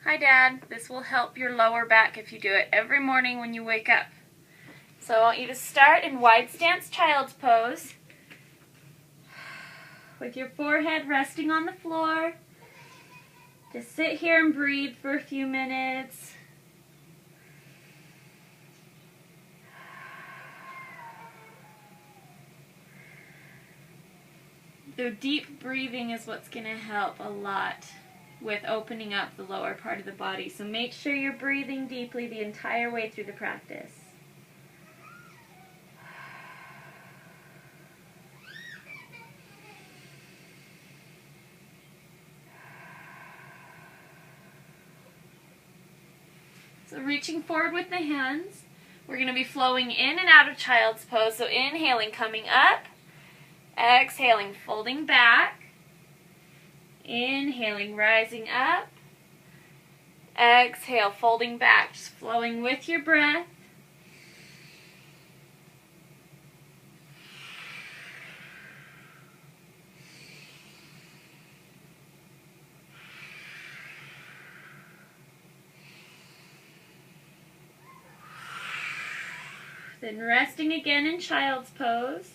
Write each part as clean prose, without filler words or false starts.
Hi Dad, this will help your lower back if you do it every morning when you wake up. So I want you to start in wide stance child's pose with your forehead resting on the floor. Just sit here and breathe for a few minutes. The deep breathing is what's going to help a lot with opening up the lower part of the body. So make sure you're breathing deeply the entire way through the practice. So reaching forward with the hands, we're going to be flowing in and out of child's pose. So inhaling, coming up. Exhaling, folding back. Inhaling, rising up. Exhale, folding back, just flowing with your breath. Then resting again in child's pose.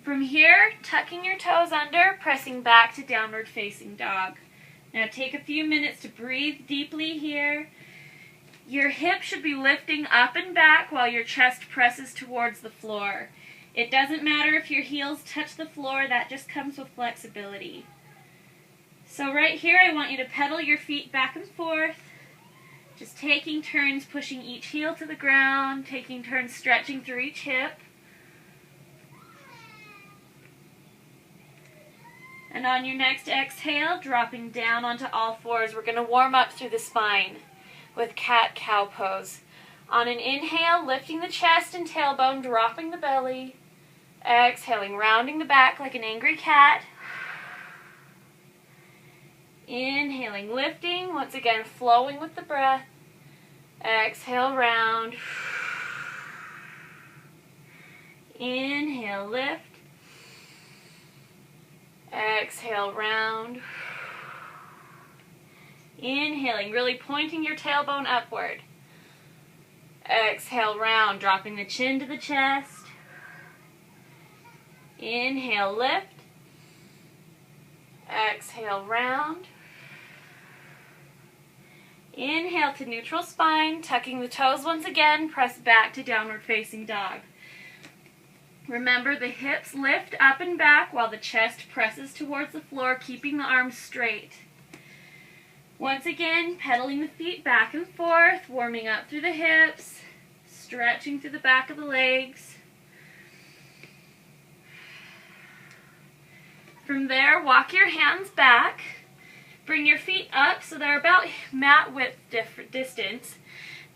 From here, tucking your toes under, pressing back to downward facing dog. Now take a few minutes to breathe deeply here. Your hips should be lifting up and back while your chest presses towards the floor. It doesn't matter if your heels touch the floor, that just comes with flexibility. So right here, I want you to pedal your feet back and forth. Just taking turns pushing each heel to the ground, taking turns stretching through each hip. And on your next exhale, dropping down onto all fours. We're going to warm up through the spine with cat-cow pose. On an inhale, lifting the chest and tailbone, dropping the belly. Exhaling, rounding the back like an angry cat. Inhaling, lifting, once again flowing with the breath. Exhale, round. Inhale, lift. Exhale, round. Inhaling, really pointing your tailbone upward. Exhale, round, dropping the chin to the chest. Inhale, lift. Exhale, round. Inhale to neutral spine, tucking the toes once again, press back to downward facing dog. Remember, the hips lift up and back while the chest presses towards the floor, keeping the arms straight. Once again, pedaling the feet back and forth, warming up through the hips, stretching through the back of the legs. From there, walk your hands back. Bring your feet up so they're about mat width distance.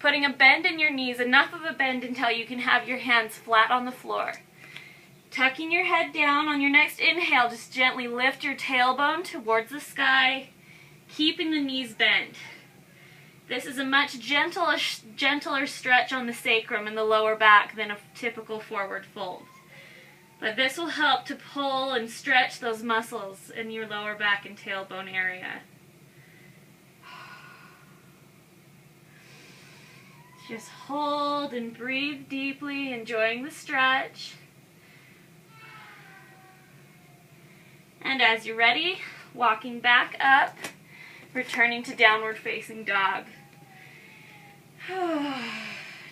Putting a bend in your knees, enough of a bend until you can have your hands flat on the floor. Tucking your head down. On your next inhale, just gently lift your tailbone towards the sky, keeping the knees bent. This is a much gentler stretch on the sacrum and the lower back than a typical forward fold. But this will help to pull and stretch those muscles in your lower back and tailbone area. Just hold and breathe deeply, enjoying the stretch. And as you're ready, walking back up, returning to downward facing dog.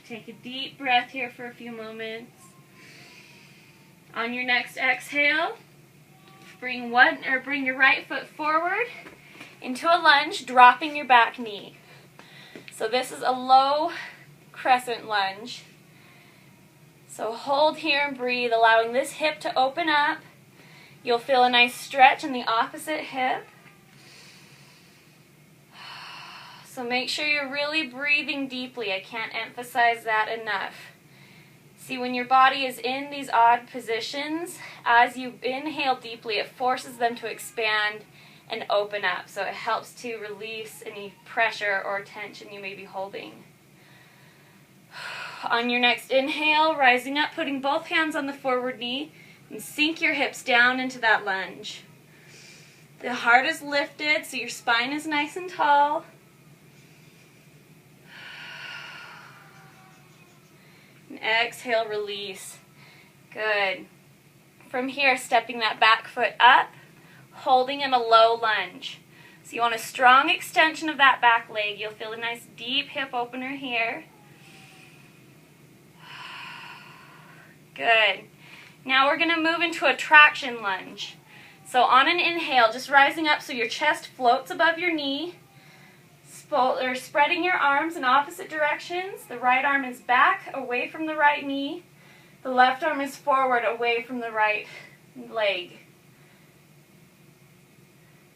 Take a deep breath here for a few moments. On your next exhale, bring your right foot forward into a lunge, dropping your back knee. So this is a low crescent lunge. So hold here and breathe, allowing this hip to open up. You'll feel a nice stretch in the opposite hip. So make sure you're really breathing deeply. I can't emphasize that enough. See, when your body is in these odd positions, as you inhale deeply, it forces them to expand and open up. So it helps to release any pressure or tension you may be holding. On your next inhale, rising up, putting both hands on the forward knee, and sink your hips down into that lunge. The heart is lifted, so your spine is nice and tall. And exhale, release. Good. From here, stepping that back foot up, holding in a low lunge. So you want a strong extension of that back leg. You'll feel a nice deep hip opener here. Good. Now we're going to move into a traction lunge. So on an inhale, just rising up so your chest floats above your knee, or spreading your arms in opposite directions. The right arm is back, away from the right knee. The left arm is forward, away from the right leg.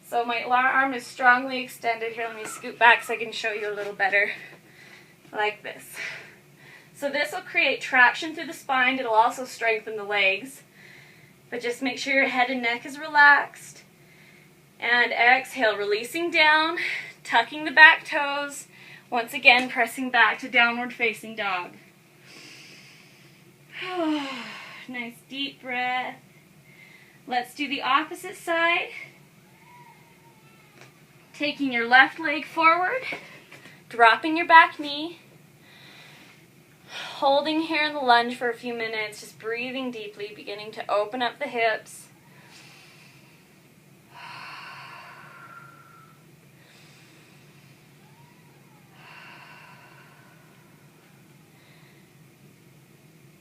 So my arm is strongly extended. Here, let me scoot back so I can show you a little better. Like this. So this will create traction through the spine. It'll also strengthen the legs. But just make sure your head and neck is relaxed. And exhale, releasing down, tucking the back toes. Once again, pressing back to downward facing dog. Nice deep breath. Let's do the opposite side. Taking your left leg forward, dropping your back knee, holding here in the lunge for a few minutes, just breathing deeply, beginning to open up the hips.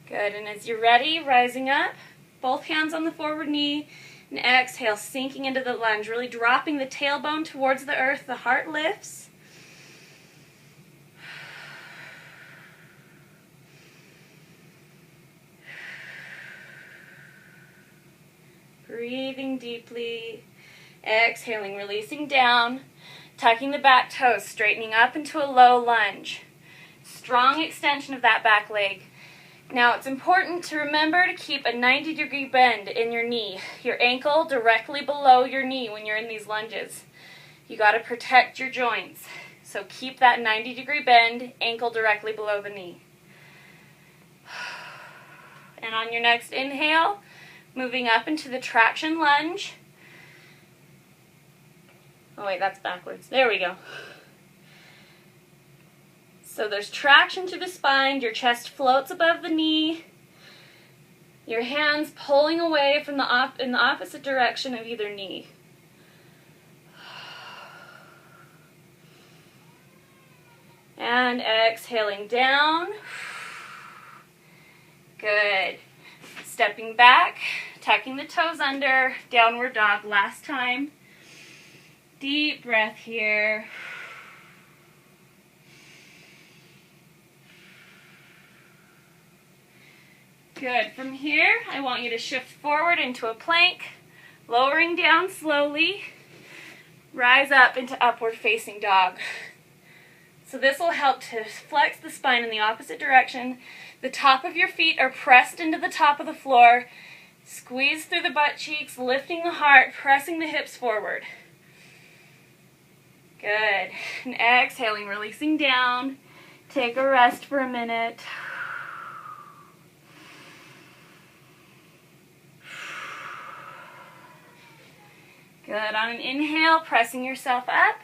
Good, and as you're ready, rising up, both hands on the forward knee, and exhale, sinking into the lunge, really dropping the tailbone towards the earth, the heart lifts. Breathing deeply, exhaling, releasing down, tucking the back toes, straightening up into a low lunge. Strong extension of that back leg. Now it's important to remember to keep a 90-degree bend in your knee, your ankle directly below your knee when you're in these lunges. You got to protect your joints. So keep that 90-degree bend, ankle directly below the knee. And on your next inhale, moving up into the traction lunge. Oh wait, that's backwards. There we go. So there's traction through the spine, your chest floats above the knee, your hands pulling away from in the opposite direction of either knee. And exhaling down. Good. Stepping back, tucking the toes under, downward dog last time. Deep breath here. Good. From here, I want you to shift forward into a plank, lowering down slowly, rise up into upward facing dog. So this will help to flex the spine in the opposite direction. The top of your feet are pressed into the top of the floor. Squeeze through the butt cheeks, lifting the heart, pressing the hips forward. Good. And exhaling, releasing down. Take a rest for a minute. Good. On an inhale, pressing yourself up.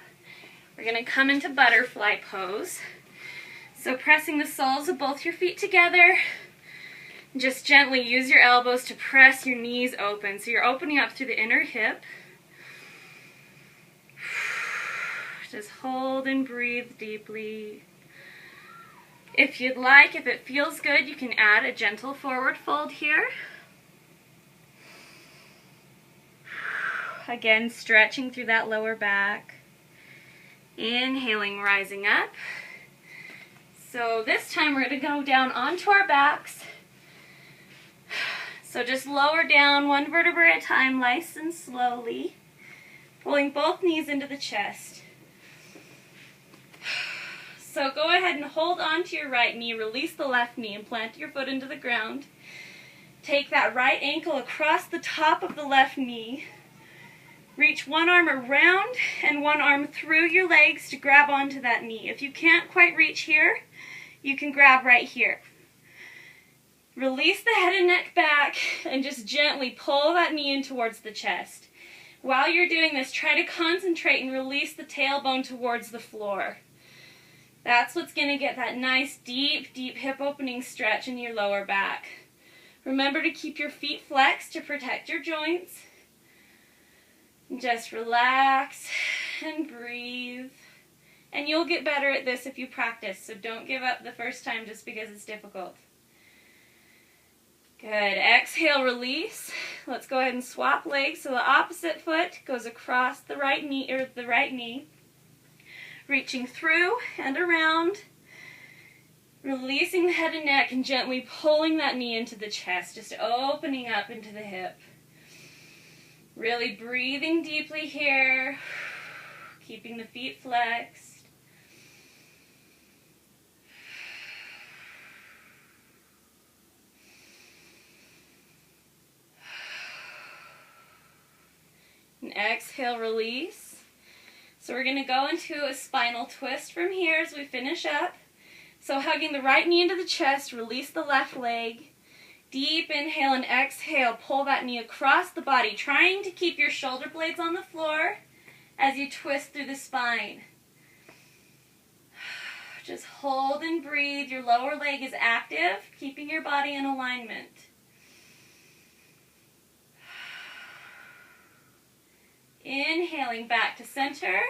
We're going to come into butterfly pose. So pressing the soles of both your feet together. Just gently use your elbows to press your knees open. So you're opening up through the inner hip. Just hold and breathe deeply. If you'd like, if it feels good, you can add a gentle forward fold here. Again, stretching through that lower back. Inhaling, rising up. So this time we're going to go down onto our backs. So just lower down one vertebra at a time, nice and slowly. Pulling both knees into the chest. So go ahead and hold on to your right knee, release the left knee, and plant your foot into the ground. Take that right ankle across the top of the left knee. Reach one arm around and one arm through your legs to grab onto that knee. If you can't quite reach here, you can grab right here. Release the head and neck back and just gently pull that knee in towards the chest. While you're doing this, try to concentrate and release the tailbone towards the floor. That's what's going to get that nice, deep, deep hip opening stretch in your lower back. Remember to keep your feet flexed to protect your joints. Just relax and breathe. And you'll get better at this if you practice, so don't give up the first time just because it's difficult. Good. Exhale, release. Let's go ahead and swap legs so the opposite foot goes across the right knee, reaching through and around, releasing the head and neck and gently pulling that knee into the chest, just opening up into the hip. Really breathing deeply here, keeping the feet flexed. And exhale, release. So we're going to go into a spinal twist from here as we finish up. So hugging the right knee into the chest, release the left leg. Deep inhale and exhale, pull that knee across the body, trying to keep your shoulder blades on the floor as you twist through the spine. Just hold and breathe. Your lower leg is active, keeping your body in alignment. Inhaling back to center,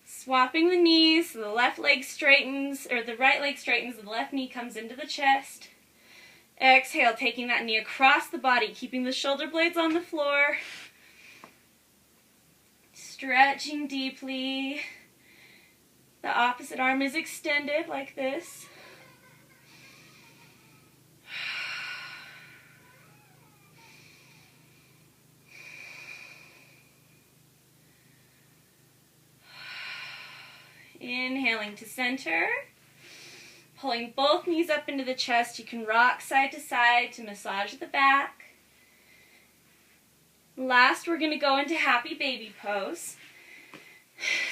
swapping the knees so the left leg straightens, or the right leg straightens and the left knee comes into the chest. Exhale, taking that knee across the body, keeping the shoulder blades on the floor. Stretching deeply. The opposite arm is extended like this. Inhaling to center, pulling both knees up into the chest. You can rock side to side to massage the back. Last, we're going to go into happy baby pose.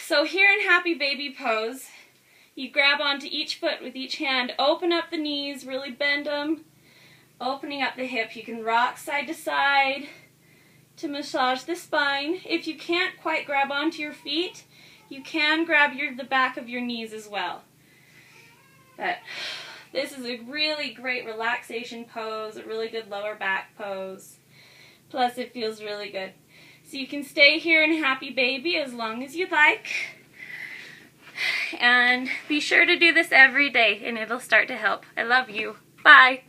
So here in happy baby pose, you grab onto each foot with each hand, open up the knees, really bend them, opening up the hip. You can rock side to side to massage the spine. If you can't quite grab onto your feet, you can grab the back of your knees as well. But this is a really great relaxation pose, a really good lower back pose. Plus it feels really good. So you can stay here in happy baby as long as you'd like. And be sure to do this every day and it'll start to help. I love you. Bye.